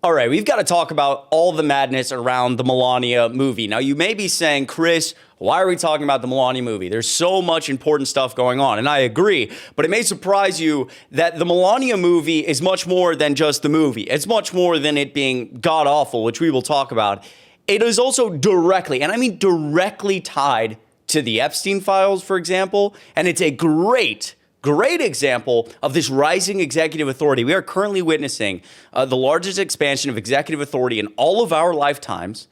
All right, we've got to talk about all the madness around the Melania movie. Now, you may be saying, Chris, why are we talking about the Melania movie? There's so much important stuff going on, and I agree. But it may surprise you that the Melania movie is much more than just the movie. It's much more than it being god-awful, which we will talk about. It is also directly, and I mean directly tied to the Epstein files, for example, and it's a great example of this rising executive authority. We are currently witnessing the largest expansion of executive authority in all of our lifetimes.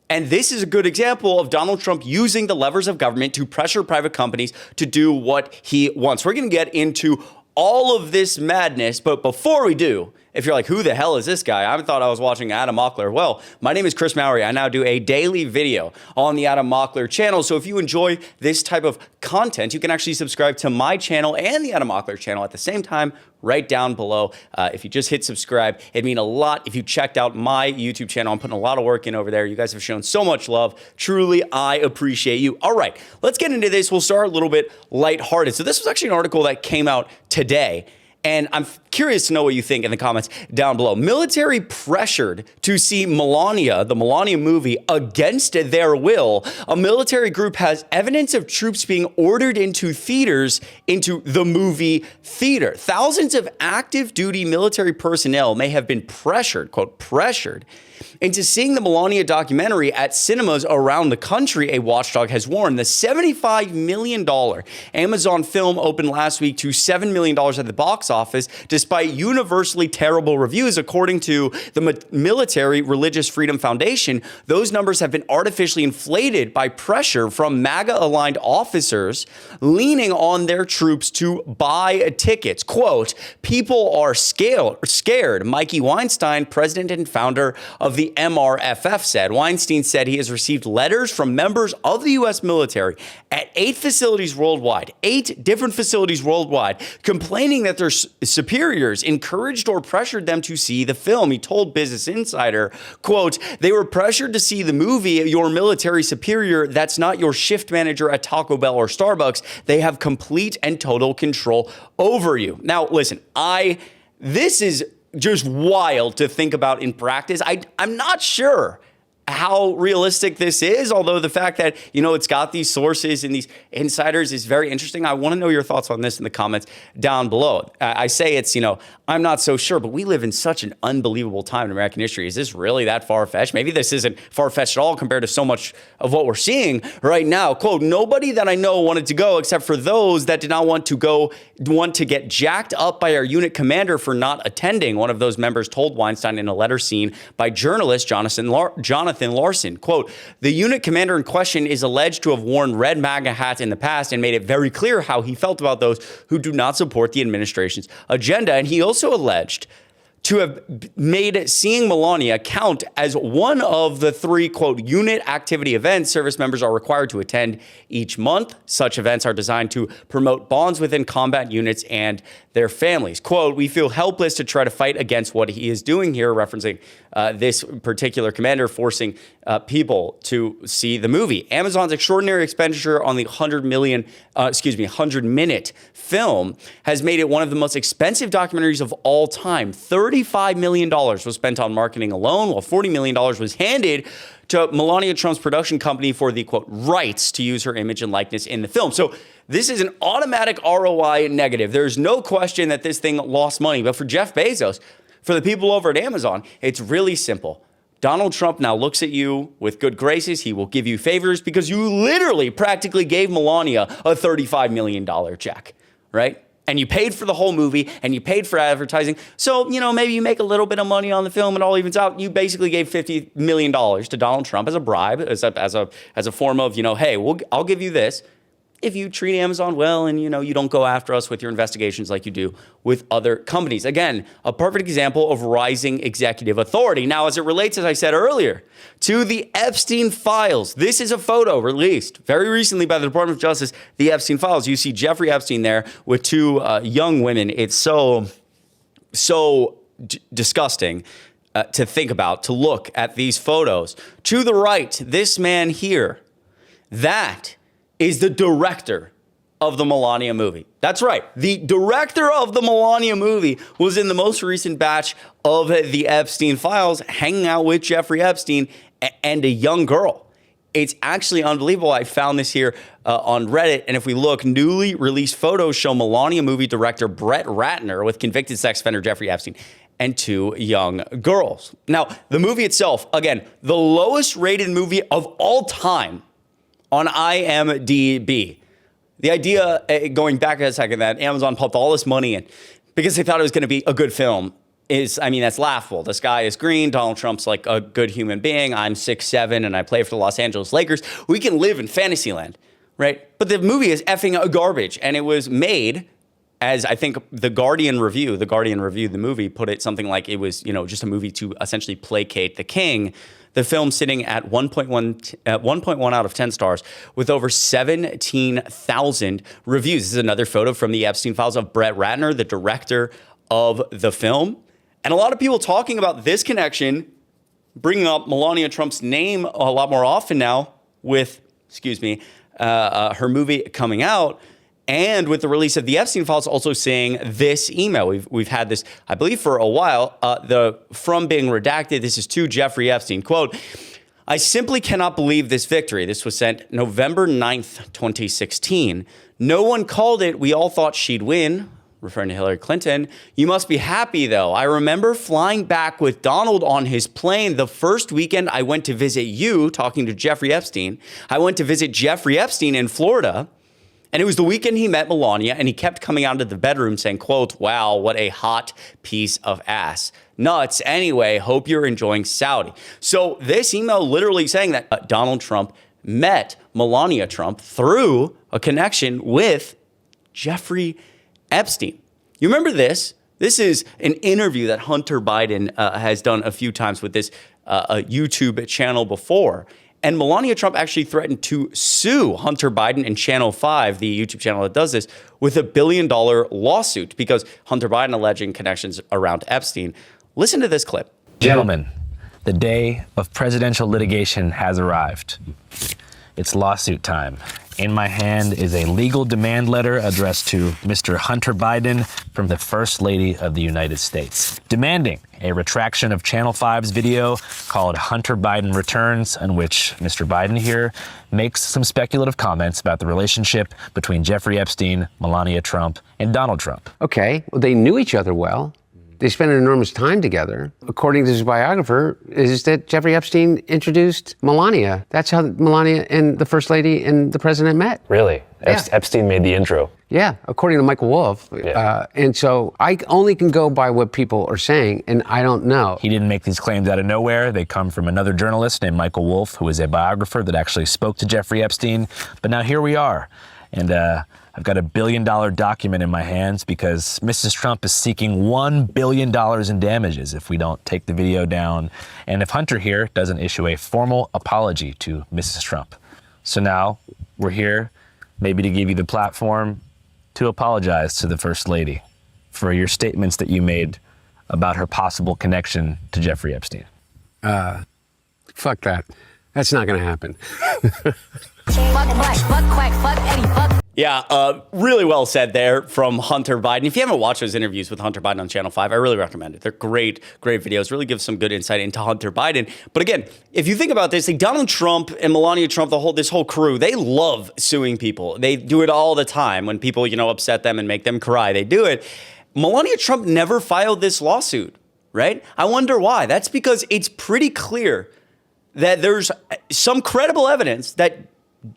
And this is a good example of Donald Trump using the levers of government to pressure private companies to do what he wants. We're going to get into all of this madness. But before we do, if you're like, who the hell is this guy? I thought I was watching Adam Mockler. Well, my name is Chris Mowry. I now do a daily video on the Adam Mockler channel. So if you enjoy this type of content, you can actually subscribe to my channel and the Adam Mockler channel at the same time right down below. If you just hit subscribe, it'd mean a lot if you checked out my YouTube channel. I'm putting a lot of work in over there. You guys have shown so much love. Truly, I appreciate you. All right, let's get into this. We'll start a little bit lighthearted. So this was actually an article that came out today. And I'm curious to know what you think in the comments down below. Military pressured to see Melania, the Melania movie, against their will. A military group has evidence of troops being ordered into theaters, into the movie theater. Thousands of active duty military personnel may have been pressured, quote, pressured, into seeing the Melania documentary at cinemas around the country, a watchdog has warned. The $75 million Amazon film opened last week to $7 million at the box office, despite universally terrible reviews. According to the Military Religious Freedom Foundation, those numbers have been artificially inflated by pressure from MAGA-aligned officers leaning on their troops to buy tickets. Quote, people are scared, Mikey Weinstein, president and founder of the MRFF, said. Weinstein said he has received letters from members of the U.S. military at 8 facilities worldwide, 8 different facilities worldwide, complaining that their superiors encouraged or pressured them to see the film. He told Business Insider, quote, they were pressured to see the movie. Your military superior, that's not your shift manager at Taco Bell or Starbucks. They have complete and total control over you. Now, listen, this is just wild to think about in practice. I'm not sure how realistic this is, although the fact that, it's got these sources and these insiders is very interesting. I want to know your thoughts on this in the comments down below. I say it's, I'm not so sure, but we live in such an unbelievable time in American history. Is this really that far-fetched? Maybe this isn't far-fetched at all compared to so much of what we're seeing right now. Quote, nobody that I know wanted to go except for those that did not want to get jacked up by our unit commander for not attending. One of those members told Weinstein in a letter seen by journalist Jonathan Larson. Quote, the unit commander in question is alleged to have worn red MAGA hats in the past and made it very clear how he felt about those who do not support the administration's agenda. And he also alleged to have made seeing Melania count as one of the 3, quote, unit activity events service members are required to attend each month. Such events are designed to promote bonds within combat units and their families. Quote, we feel helpless to try to fight against what he is doing here, referencing this particular commander forcing people to see the movie. Amazon's extraordinary expenditure on the 100-minute film has made it one of the most expensive documentaries of all time. $35 million was spent on marketing alone, while $40 million was handed to Melania Trump's production company for the, quote, rights to use her image and likeness in the film. So this is an automatic ROI negative. There's no question that this thing lost money. But for Jeff Bezos, for the people over at Amazon, it's really simple. Donald Trump now looks at you with good graces. He will give you favors because you literally practically gave Melania a $35 million check, right? And you paid for the whole movie and you paid for advertising. So, maybe you make a little bit of money on the film and all evens out. You basically gave $50 million to Donald Trump as a bribe, as a form of, hey, I'll give you this if you treat Amazon well and, you don't go after us with your investigations like you do with other companies. Again, a perfect example of rising executive authority. Now, as it relates, as I said earlier, to the Epstein files, this is a photo released very recently by the Department of Justice, the Epstein files. You see Jeffrey Epstein there with 2 young women. It's so disgusting to think about, to look at these photos. To the right, this man here, that is the director of the Melania movie. That's right. The director of the Melania movie was in the most recent batch of the Epstein files, hanging out with Jeffrey Epstein and a young girl. It's actually unbelievable. I found this here on Reddit. And if we look, newly released photos show Melania movie director Brett Ratner with convicted sex offender Jeffrey Epstein and two young girls. Now, the movie itself, again, the lowest rated movie of all time on IMDb. The idea, going back a second, that Amazon pumped all this money in because they thought it was going to be a good film that's laughable. The sky is green. Donald Trump's like a good human being. I'm 6'7", and I play for the Los Angeles Lakers. We can live in Fantasyland, right? But the movie is effing garbage, and it was made as, I think, the Guardian reviewed the movie, put it something like it was, just a movie to essentially placate the king. The film sitting at 1.1 out of 10 stars with over 17,000 reviews. This is another photo from the Epstein files of Brett Ratner, the director of the film. And a lot of people talking about this connection, bringing up Melania Trump's name a lot more often now with, her movie coming out. And with the release of the Epstein files, also saying this email. We've had this, I believe, for a while. From being redacted, this is to Jeffrey Epstein. Quote, "I simply cannot believe this victory." This was sent November 9th, 2016. "No one called it. We all thought she'd win," referring to Hillary Clinton. "You must be happy, though. I remember flying back with Donald on his plane the first weekend I went to visit you," talking to Jeffrey Epstein. "I went to visit Jeffrey Epstein in Florida. And it was the weekend he met Melania, and he kept coming out of the bedroom saying, quote, 'Wow, what a hot piece of ass. Nuts. Anyway, hope you're enjoying Saudi.'" So this email literally saying that Donald Trump met Melania Trump through a connection with Jeffrey Epstein. You remember this? This is an interview that Hunter Biden has done a few times with this YouTube channel before. And Melania Trump actually threatened to sue Hunter Biden and Channel 5, the YouTube channel that does this, with $1 billion lawsuit because Hunter Biden alleging connections around Epstein. Listen to this clip. "Gentlemen, the day of presidential litigation has arrived. It's lawsuit time. In my hand is a legal demand letter addressed to Mr. Hunter Biden from the First Lady of the United States, demanding a retraction of Channel 5's video called Hunter Biden Returns, in which Mr. Biden here makes some speculative comments about the relationship between Jeffrey Epstein, Melania Trump, and Donald Trump." Okay, well, they knew each other well. They spent an enormous time together. According to his biographer, is that Jeffrey Epstein introduced Melania. That's how Melania and the First Lady and the president met. Really? Yeah. Epstein made the intro. Yeah, according to Michael Wolff. Yeah. And so I only can go by what people are saying, and I don't know. He didn't make these claims out of nowhere. They come from another journalist named Michael Wolff, who is a biographer that actually spoke to Jeffrey Epstein. But now here we are. And I've got $1 billion document in my hands because Mrs. Trump is seeking $1 billion in damages if we don't take the video down and if Hunter here doesn't issue a formal apology to Mrs. Trump. So now we're here maybe to give you the platform to apologize to the First Lady for your statements that you made about her possible connection to Jeffrey Epstein. Fuck that. That's not going to happen. Yeah, really well said there from Hunter Biden. If you haven't watched those interviews with Hunter Biden on Channel 5, I really recommend it. They're great videos, really give some good insight into Hunter Biden. But again, if you think about this, like Donald Trump and Melania Trump, this whole crew, they love suing people. They do it all the time when people, upset them and make them cry. They do it. Melania Trump never filed this lawsuit, right? I wonder why. That's because it's pretty clear that there's some credible evidence that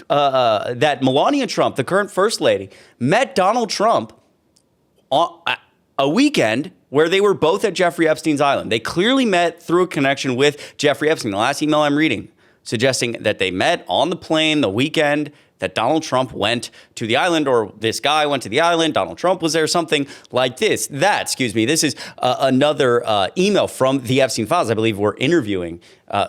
Melania Trump, the current First Lady, met Donald Trump on a weekend where they were both at Jeffrey Epstein's island. They clearly met through a connection with Jeffrey Epstein. The last email I'm reading suggesting that they met on the plane the weekend that Donald Trump went to the island, or this guy went to the island, Donald Trump was there, something like this. This is another email from the Epstein files. I believe we're interviewing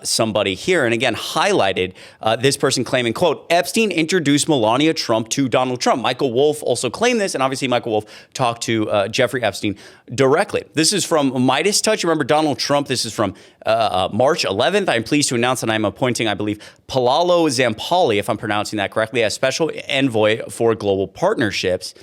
somebody here, and again highlighted this person claiming, quote, Epstein introduced Melania Trump to Donald Trump. Michael Wolff also claimed this, and obviously Michael Wolff talked to Jeffrey Epstein directly. This is from Midas Touch. Remember Donald Trump? This is from March 11th. I'm pleased to announce that I'm appointing, I believe, Palalo Zampalli, if I'm pronouncing that correctly, as special envoy for global partnerships.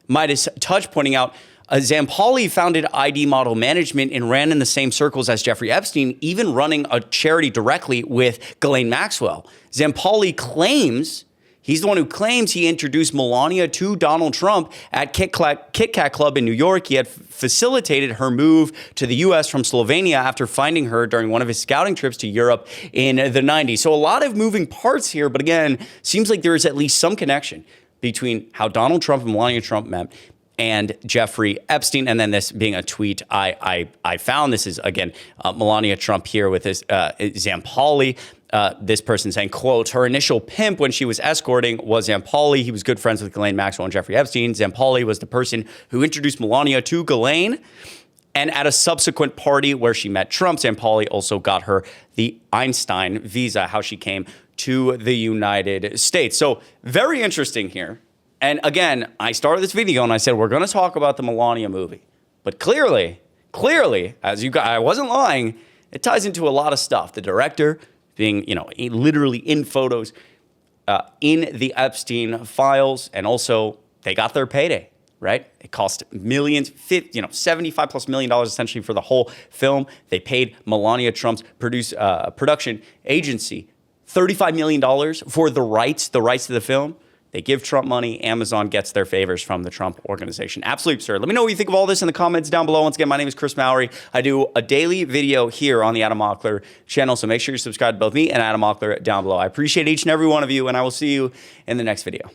Midas Touch pointing out, Zampalli founded ID Model Management and ran in the same circles as Jeffrey Epstein, even running a charity directly with Ghislaine Maxwell. Zampalli claims, he's the one who claims he introduced Melania to Donald Trump at Kit Kat Club in New York. He had facilitated her move to the U.S. from Slovenia after finding her during one of his scouting trips to Europe in the 90s. So a lot of moving parts here, but again, seems like there is at least some connection between how Donald Trump and Melania Trump met and Jeffrey Epstein, and then this being a tweet I found. This is, again, Melania Trump here with this Zampalli. This person saying, quote, her initial pimp when she was escorting was Zampalli. He was good friends with Ghislaine Maxwell and Jeffrey Epstein. Zampalli was the person who introduced Melania to Ghislaine. And at a subsequent party where she met Trump, Zampalli also got her the Einstein visa, how she came to the United States. So very interesting here. And again, I started this video and I said, we're going to talk about the Melania movie. But clearly, as you guys, I wasn't lying, it ties into a lot of stuff. The director being, literally in photos, in the Epstein files, and also they got their payday, right? It cost millions, $75+ million essentially for the whole film. They paid Melania Trump's production agency $35 million for the rights to the film. They give Trump money. Amazon gets their favors from the Trump organization. Absolutely absurd. Let me know what you think of all this in the comments down below. Once again, my name is Chris Mowry. I do a daily video here on the Adam Mockler channel, so make sure you subscribe to both me and Adam Mockler down below. I appreciate each and every one of you, and I will see you in the next video.